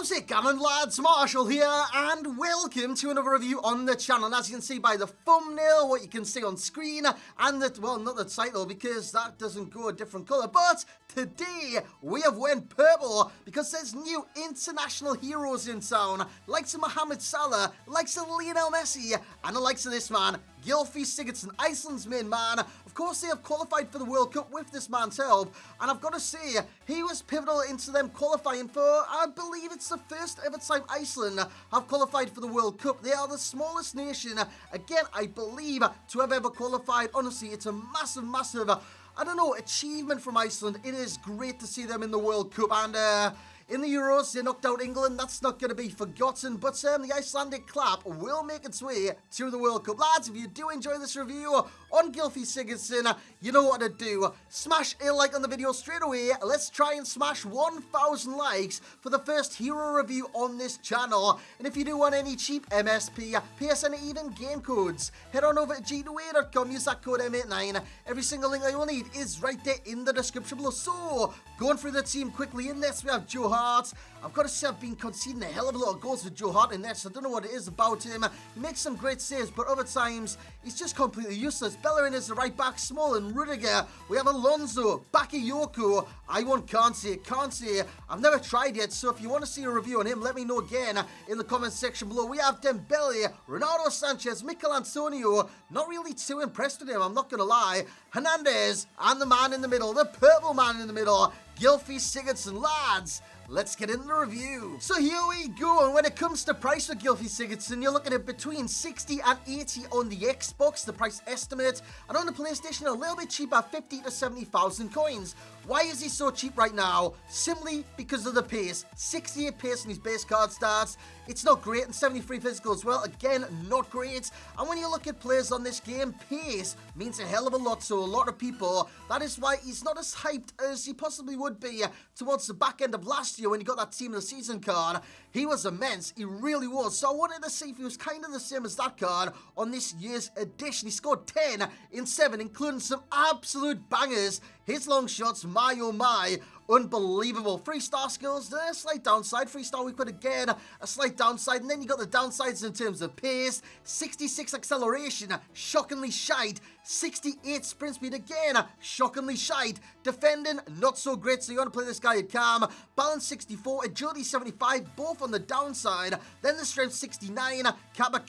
How's it going, lads? Marshall here, and welcome to another review on the channel. And as you can see by the thumbnail, what you can see on screen, and the, well, not the title, because that doesn't go a different colour, but today we have went purple, because there's new international heroes in town, likes of Mohamed Salah, likes of Lionel Messi, and the likes of this man, Sigurdsson, Iceland's main man. Of course, they have qualified for the World Cup with this man's help, and I've got to say, he was pivotal into them qualifying for, I believe it's the first ever time Iceland have qualified for the World Cup. They are the smallest nation, again, I believe, to have ever qualified. Honestly, it's a massive, I don't know, achievement from Iceland. It is great to see them in the World Cup, and in the Euros, they knocked out England. That's not going to be forgotten. But the Icelandic clap will make its way to the World Cup. Lads, if you do enjoy this review on Sigurdsson, you know what to do. Smash a like on the video straight away. Let's try and smash 1,000 likes for the first hero review on this channel. And if you do want any cheap MSP, PSN, even game codes, head on over to g2a.com. Use that code M89. Every single link that you will need is right there in the description below. So, going through the team quickly. In this, we have Joe Hart. I've got to say, I've been conceding a hell of a lot of goals with Joe Hart in this. I don't know what it is about him. He makes some great saves, but other times, he's just completely useless. Bellerin is the right back, Small and Rudiger. We have Alonso, Bakayoko. I want Kante. I've never tried yet, so if you want to see a review on him, let me know again in the comment section below. We have Dembele, Ronaldo Sanchez, Mikel Antonio. Not really too impressed with him, I'm not going to lie. Hernandez, and the man in the middle, the purple man in the middle, Sigurdsson. Lads, let's get into the review. So here we go, and when it comes to price for Sigurdsson, you're looking at between 60 and 80 on the Xbox, the price estimate, and on the PlayStation a little bit cheaper, 50 to 70,000 coins. Why is he so cheap right now? Simply because of the pace. 68 pace on his base card stats. It's not great, and 73 physical as well. Again, not great. And when you look at players on this game, pace means a hell of a lot to a lot of people. That is why he's not as hyped as he possibly would be towards the back end of last year when he got that Team of the Season card. He was immense. He really was. So I wanted to see if he was kind of the same as that card on this year's edition. He scored 10 in 7, including some absolute bangers. His long shots, my oh my, unbelievable. 3-star skills, a slight downside. 3-star weak foot again, a slight downside. And then you got the downsides in terms of pace. 66 acceleration, shockingly shite. 68 sprint speed again, shockingly shite. Defending, not so great, so you want to play this guy at calm. Balance 64, agility 75, both on the downside. Then the strength 69, kappa,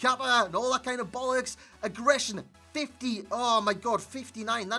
and all that kind of bollocks. Aggression 50, oh my god, 59,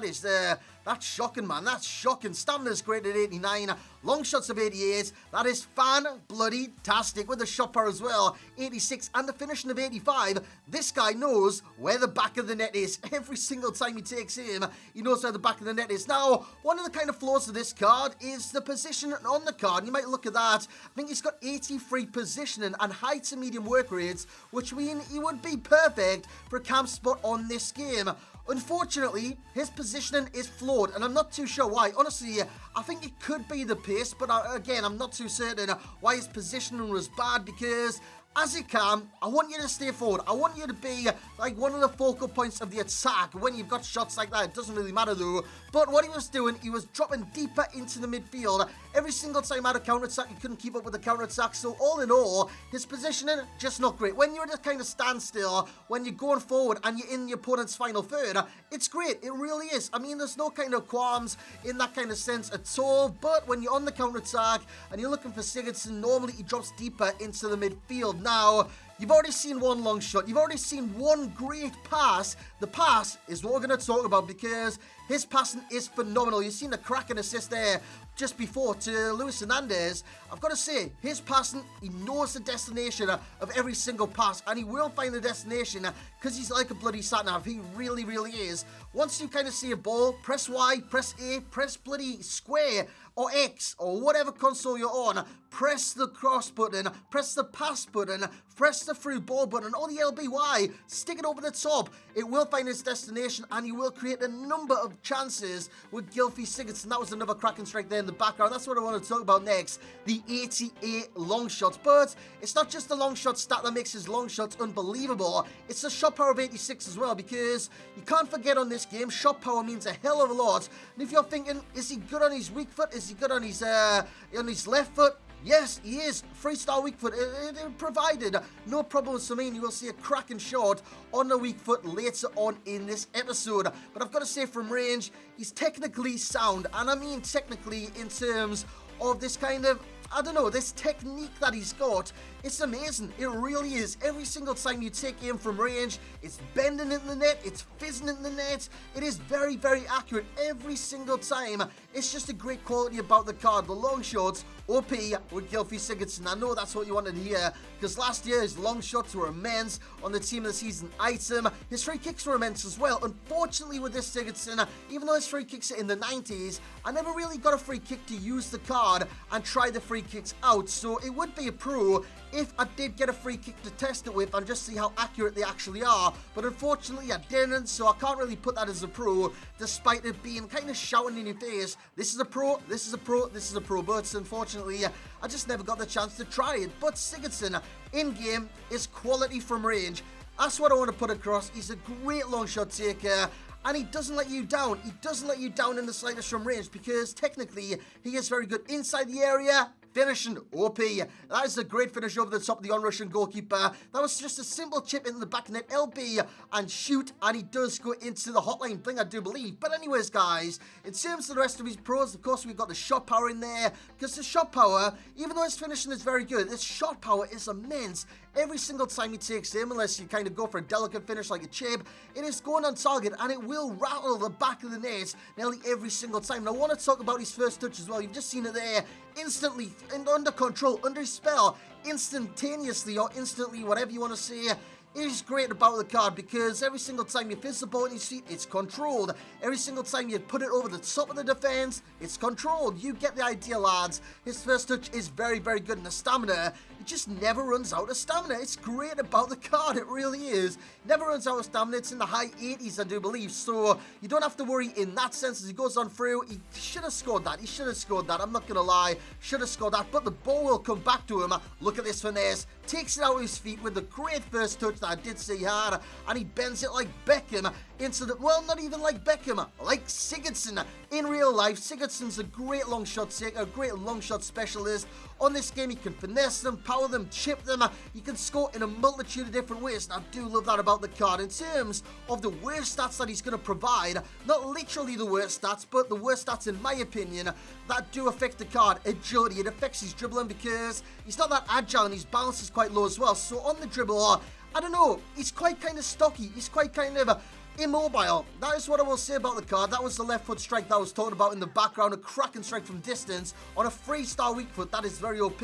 that's shocking, man, that's shocking. Stamina's great at 89, long shots of 88, that is fan-bloody-tastic, with the shot power as well, 86, and the finishing of 85. This guy knows where the back of the net is. Every single time he takes aim, he knows where the back of the net is. Now, one of the kind of flaws of this card is the position on the card. You might look at that, I think he's got 83 positioning and high to medium work rates, which mean he would be perfect for a camp spot on this game. Unfortunately, his positioning is flawed, and I'm not too sure why. Honestly, I think it could be the pace, but again, I'm not too certain why his positioning was bad, because as you can, I want you to stay forward. I want you to be like one of the focal points of the attack when you've got shots like that. It doesn't really matter though. But what he was doing, he was dropping deeper into the midfield. Every single time I had a counter-attack, he couldn't keep up with the counter-attack. So all in all, his positioning, just not great. When you're at a kind of standstill, when you're going forward and you're in the opponent's final third, it's great. It really is. I mean, there's no kind of qualms in that kind of sense at all. But when you're on the counter-attack and you're looking for Sigurdsson, normally he drops deeper into the midfield. Now, you've already seen one long shot. You've already seen one great pass. The pass is what we're going to talk about, because his passing is phenomenal. You've seen the cracking assist there just before to Luis Hernandez. I've got to say, his passing, he knows the destination of every single pass, and he will find the destination because he's like a bloody sat-nav. He really, really is. Once you kind of see a ball, press Y, press A, press bloody square or X or whatever console you're on, press the cross button, press the pass button, press the through ball button, or the LBY, stick it over the top. It will find its destination, and you will create a number of chances with Sigurdsson. That was another cracking strike there in the background. That's what I want to talk about next, the 88 long shots. But it's not just the long shot stat that makes his long shots unbelievable, it's the shot power of 86 as well, because you can't forget on this game, shot power means a hell of a lot. And if you're thinking, is he good on his weak foot, is he good on his left foot? Yes, he is. 3-star weak foot. It provided no problems for me, and you will see a cracking shot on the weak foot later on in this episode. But I've got to say, from range, he's technically sound. And I mean technically in terms of this kind of, I don't know, this technique that he's got. It's amazing. It really is. Every single time you take aim from range, it's bending in the net, it's fizzing in the net. It is very, very accurate every single time. It's just a great quality about the card. The long shots, OP with Gylfi Sigurdsson. I know that's what you wanted to hear, because last year his long shots were immense on the Team of the Season item. His free kicks were immense as well. Unfortunately with this Sigurdsson, even though his free kicks are in the 90s, I never really got a free kick to use the card and try the free kicks out. So it would be a pro if I did get a free kick to test it with and just see how accurate they actually are. But unfortunately I didn't, so I can't really put that as a pro, despite it being kind of shouting in your face, this is a pro, this is a pro, this is a pro. But unfortunately I just never got the chance to try it. But Sigurdsson in game is quality from range. That's what I want to put across. He's a great long shot taker, and he doesn't let you down. He doesn't let you down in the slightest from range, because technically he is very good inside the area. Finishing OP. That is a great finish over the top of the on-Russian goalkeeper. That was just a simple chip into the back net, LB, and shoot, and he does go into the hotline thing, I do believe. But anyways, guys, in terms of the rest of his pros, of course, we've got the shot power in there, because the shot power, even though his finishing is very good, this shot power is immense. Every single time he takes aim, unless you kind of go for a delicate finish like a chip, it is going on target, and it will rattle the back of the net nearly every single time. And I want to talk about his first touch as well. You've just seen it there, instantly and under control, under his spell, instantaneously, or instantly, whatever you want to say. It is great about the card, because every single time you fizz the ball in his feet, it's controlled. Every single time you put it over the top of the defense, it's controlled. You get the idea, lads. His first touch is very, very good, and the stamina, it just never runs out of stamina. It's great about the card, it really is. Never runs out of stamina. It's in the high 80s, I do believe, so you don't have to worry in that sense as he goes on through. He should have scored that. He should have scored that. I'm not going to lie. Should have scored that, but the ball will come back to him. Look at this finesse. Takes it out of his feet with the great first touch that I did say he had, and he bends it like Beckham into the, well, not even like Beckham, like Sigurdsson in real life. Sigurdsson's a great long shot taker, a great long shot specialist. On this game, he can finesse them, power them, chip them. He can score in a multitude of different ways, and I do love that about the card. In terms of the worst stats that he's going to provide, not literally the worst stats, but the worst stats in my opinion that do affect the card: agility. It affects his dribbling, because he's not that agile and his balance is quite low as well. So on the dribble, I don't know, he's quite kind of stocky. He's quite kind of immobile. That is what I will say about the card. That was the left foot strike that I was talking about in the background, a cracking strike from distance on a 3-star weak foot. That is very OP.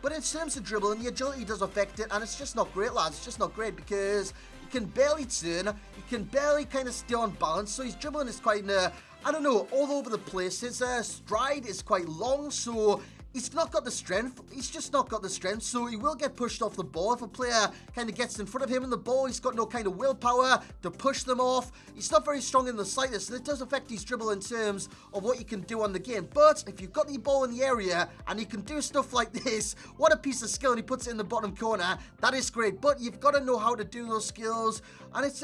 But in terms of dribbling, the agility does affect it, and it's just not great, lads. It's just not great, because he can barely turn, he can barely kind of stay on balance, so his dribbling is quite, I don't know, all over the place. His stride is quite long, so he's not got the strength. He's just not got the strength, so he will get pushed off the ball if a player kind of gets in front of him in the ball. He's got no kind of willpower to push them off. He's not very strong in the slightest, and it does affect his dribble in terms of what you can do on the game. But if you've got the ball in the area and you can do stuff like this, what a piece of skill, and he puts it in the bottom corner. That is great, but you've got to know how to do those skills, and it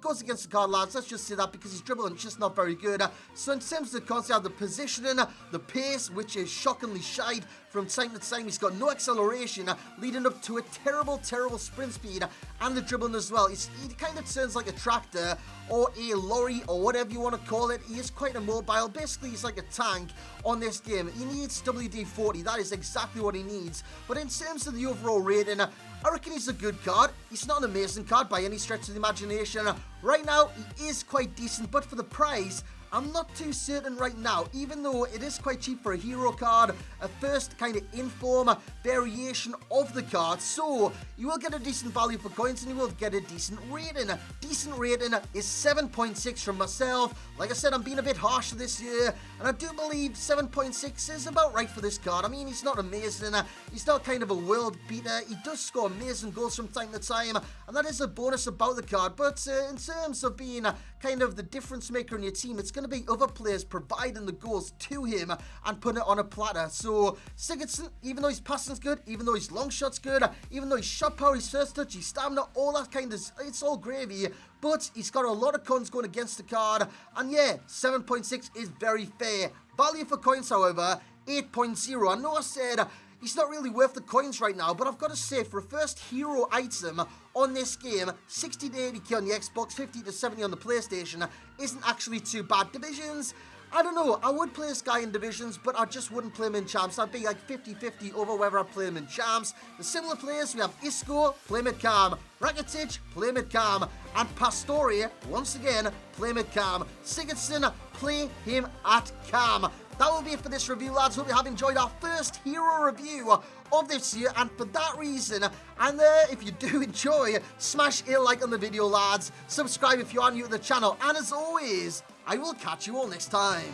goes against the card, lads. Let's just say that, because his dribbling is just not very good. So in terms of the concept, the positioning, the pace, which is shockingly shite from time to time. He's got no acceleration, leading up to a terrible, terrible sprint speed, and the dribbling as well. He kind of turns like a tractor or a lorry or whatever you want to call it. He is quite immobile. Basically, he's like a tank on this game. He needs WD-40. That is exactly what he needs. But in terms of the overall rating, I reckon he's a good card. He's not an amazing card by any stretch of the imagination. Right now, he is quite decent, but for the price, I'm not too certain right now, even though it is quite cheap for a hero card, a first kind of inform variation of the card. So you will get a decent value for coins, and you will get a decent rating. Decent rating is 7.6 from myself. Like I said, I'm being a bit harsher this year, and I do believe 7.6 is about right for this card. I mean, he's not amazing. He's not kind of a world beater. He does score amazing goals from time to time, and that is a bonus about the card. But in terms of being kind of the difference maker in your team, it's going to be other players providing the goals to him and putting it on a platter. So Sigurdsson, even though his passing's good, even though his long shot's good, even though his shot power, his first touch, his stamina, all that kind of, it's all gravy, but he's got a lot of cons going against the card, and yeah, 7.6 is very fair. Value for coins, however, 8.0. I know I said he's not really worth the coins right now, but I've got to say, for a first hero item on this game, 60 to 80k on the Xbox, 50 to 70 on the PlayStation, isn't actually too bad. Divisions, I don't know, I would play this guy in Divisions, but I just wouldn't play him in Champs. I'd be like 50-50 over whether I play him in Champs. The similar players, we have Isco, play mid-cam, Rakitic, play mid-cam, and Pastore, once again, play mid-cam. Sigurdsson, play him at cam. That will be it for this review, lads. Hope you have enjoyed our first hero review of this year, and for that reason, and if you do enjoy, smash a like on the video, lads. Subscribe if you are new to the channel, and as always, I will catch you all next time.